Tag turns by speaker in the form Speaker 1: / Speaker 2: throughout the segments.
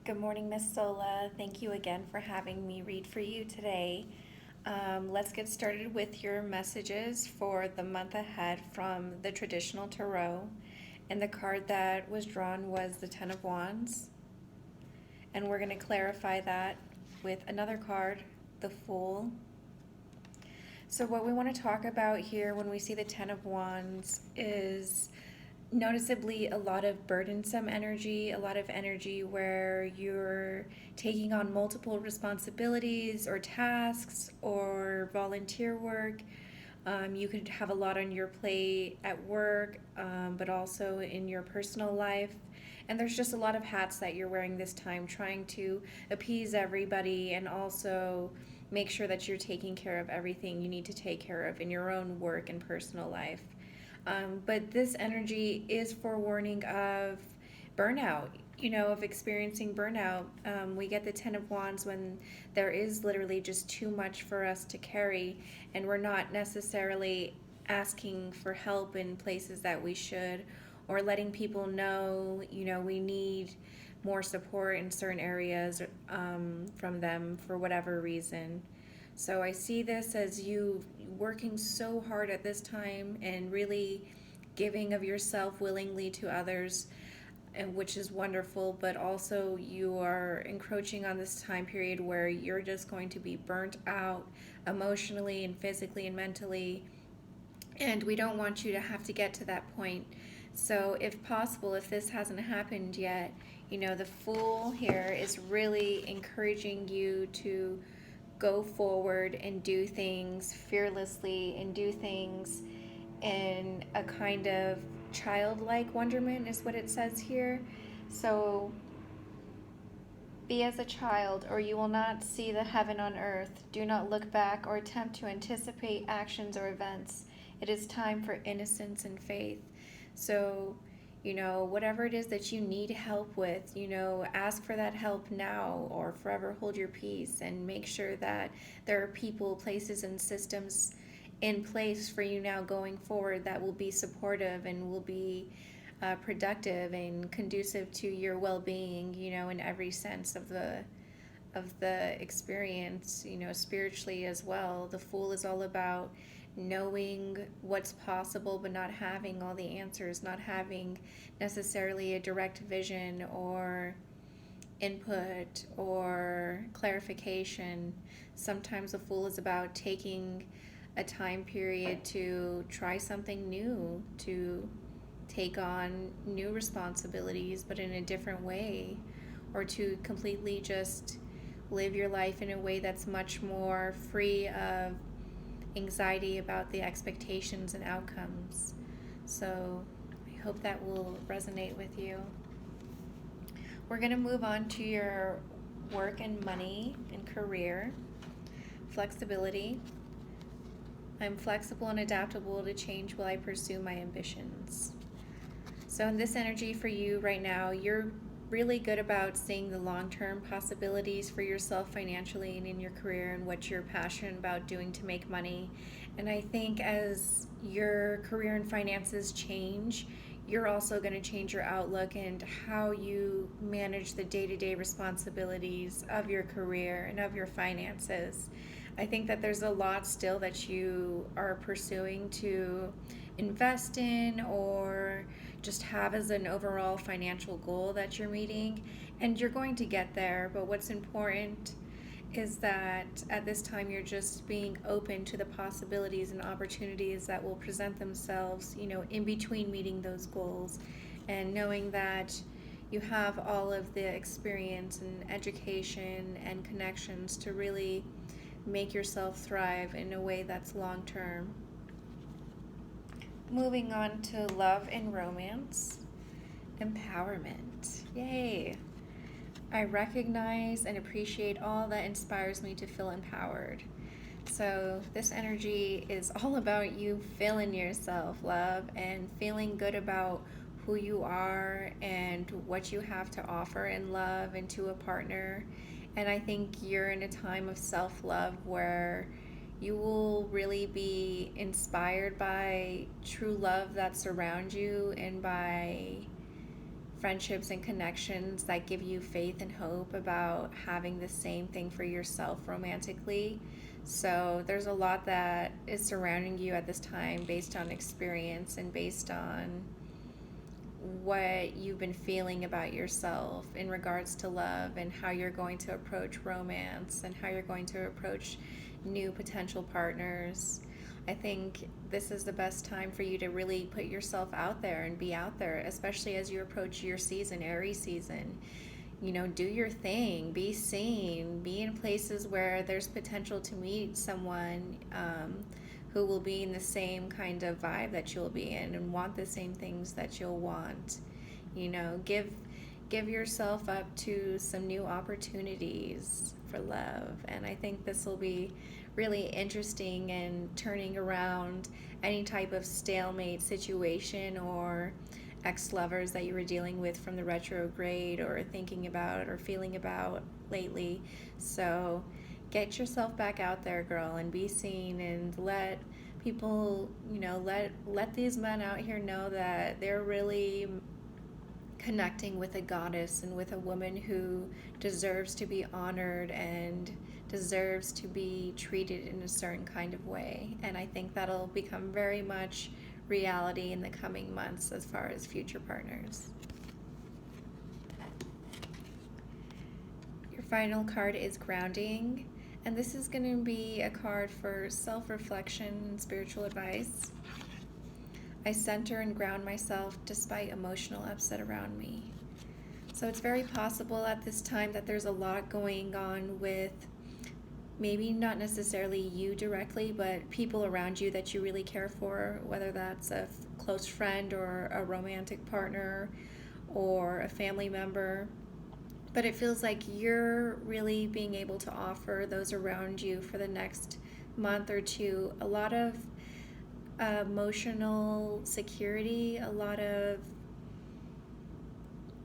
Speaker 1: Good morning, Miss Sola. Thank you again for having me read for you today. Let's get started with your messages for the month ahead from the traditional tarot. And the card that was drawn was the Ten of Wands. And we're going to clarify that with another card, the Fool. So, what we want to talk about here when we see the Ten of Wands is noticeably a lot of burdensome energy, a lot of energy where you're taking on multiple responsibilities or tasks or volunteer work. You could have a lot on your plate at work, but also in your personal life. And there's just a lot of hats that you're wearing this time, trying to appease everybody and also make sure that you're taking care of everything you need to take care of in your own work and personal life. But this energy is forewarning of burnout, of experiencing burnout. We get the Ten of Wands when there is literally just too much for us to carry, and we're not necessarily asking for help in places that we should, or letting people know, we need more support in certain areas from them for whatever reason. So I see this as you working so hard at this time and really giving of yourself willingly to others, and which is wonderful, but also you are encroaching on this time period where you're just going to be burnt out emotionally and physically and mentally, and we don't want you to have to get to that point. So if possible, if this hasn't happened yet, the Fool here is really encouraging you to go forward and do things fearlessly and do things in a kind of childlike wonderment, is what it says here. So be as a child, or you will not see the heaven on earth. Do not look back or attempt to anticipate actions or events. It is time for innocence and faith. So, whatever it is that you need help with, ask for that help now or forever hold your peace, and make sure that there are people, places, and systems in place for you now going forward that will be supportive and will be productive and conducive to your well-being, in every sense of the experience, spiritually as well. The Fool is all about knowing what's possible but not having all the answers, not having necessarily a direct vision or input or clarification. Sometimes the Fool is about taking a time period to try something new, to take on new responsibilities but in a different way, or to completely just live your life in a way that's much more free of anxiety about the expectations and outcomes. So I hope that will resonate with you. We're going to move on to your work and money and career. Flexibility. I'm flexible and adaptable to change while I pursue my ambitions. So in this energy for you right now, you're really good about seeing the long-term possibilities for yourself financially and in your career and what you're passionate about doing to make money. And I think as your career and finances change, you're also going to change your outlook and how you manage the day-to-day responsibilities of your career and of your finances. I think that there's a lot still that you are pursuing to invest in or just have as an overall financial goal that you're meeting, and you're going to get there. But what's important is that at this time you're just being open to the possibilities and opportunities that will present themselves, in between meeting those goals, and knowing that you have all of the experience and education and connections to really make yourself thrive in a way that's long term. Moving on to love and romance. Empowerment. Yay! I recognize and appreciate all that inspires me to feel empowered. So this energy is all about you feeling yourself, love, and feeling good about who you are and what you have to offer in love and to a partner. And I think you're in a time of self-love where you will really be inspired by true love that's around you and by friendships and connections that give you faith and hope about having the same thing for yourself romantically. So there's a lot that is surrounding you at this time based on experience and based on what you've been feeling about yourself in regards to love and how you're going to approach romance and how you're going to approach new potential partners. I think this is the best time for you to really put yourself out there and be out there, especially as you approach your season, Aries season. You know, do your thing, be seen, be in places where there's potential to meet someone who will be in the same kind of vibe that you'll be in and want the same things that you'll want. You know, give yourself up to some new opportunities for love. And I think this will be really interesting in turning around any type of stalemate situation or ex-lovers that you were dealing with from the retrograde or thinking about or feeling about lately. So get yourself back out there, girl, and be seen, and let people, you know, let these men out here know that they're really connecting with a goddess and with a woman who deserves to be honored and deserves to be treated in a certain kind of way. And I think that'll become very much reality in the coming months as far as future partners. Your final card is grounding, and this is going to be a card for self-reflection and spiritual advice. I center and ground myself despite emotional upset around me. So it's very possible at this time that there's a lot going on with maybe not necessarily you directly, but people around you that you really care for, whether that's a close friend or a romantic partner or a family member. But it feels like you're really being able to offer those around you for the next month or two a lot of emotional security, a lot of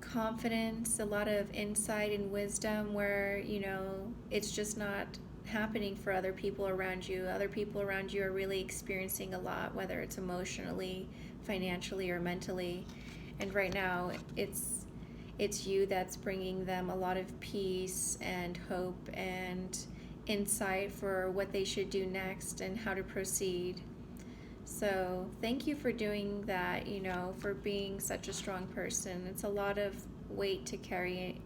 Speaker 1: confidence, a lot of insight and wisdom where, you know, it's just not happening for other people around you. Other people around you are really experiencing a lot, whether it's emotionally, financially, or mentally. And right now, it's you that's bringing them a lot of peace and hope and insight for what they should do next and how to proceed. So thank you for doing that, you know, for being such a strong person. It's a lot of weight to carry.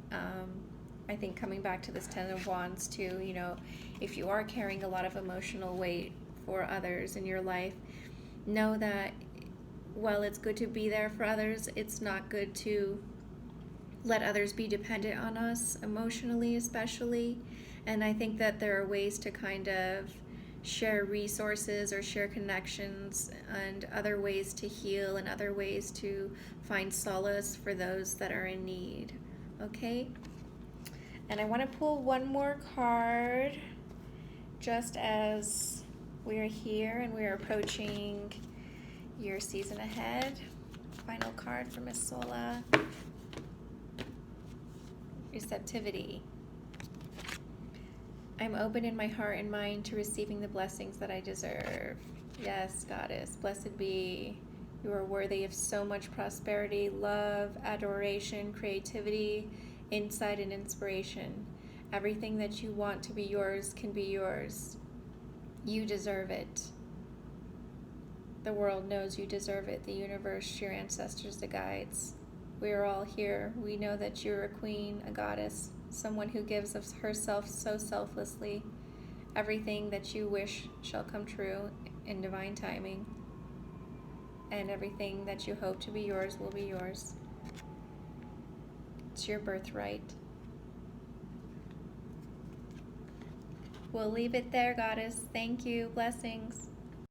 Speaker 1: I think coming back to this Ten of Wands too, you know, if you are carrying a lot of emotional weight for others in your life, know that while it's good to be there for others, it's not good to let others be dependent on us emotionally, especially. And I think that there are ways to kind of share resources or share connections and other ways to heal and other ways to find solace for those that are in need. Okay? And I want to pull one more card just as we are here and we are approaching your season ahead. Final card for Miss Sola. Receptivity. I'm open in my heart and mind to receiving the blessings that I deserve. Yes, Goddess, blessed be. You are worthy of so much prosperity, love, adoration, creativity, insight, and inspiration. Everything that you want to be yours can be yours. You deserve it. The world knows you deserve it. The universe, your ancestors, the guides. We are all here. We know that you're a queen, a goddess, someone who gives of herself so selflessly. Everything that you wish shall come true in divine timing. And everything that you hope to be yours will be yours. It's your birthright. We'll leave it there, Goddess. Thank you. Blessings.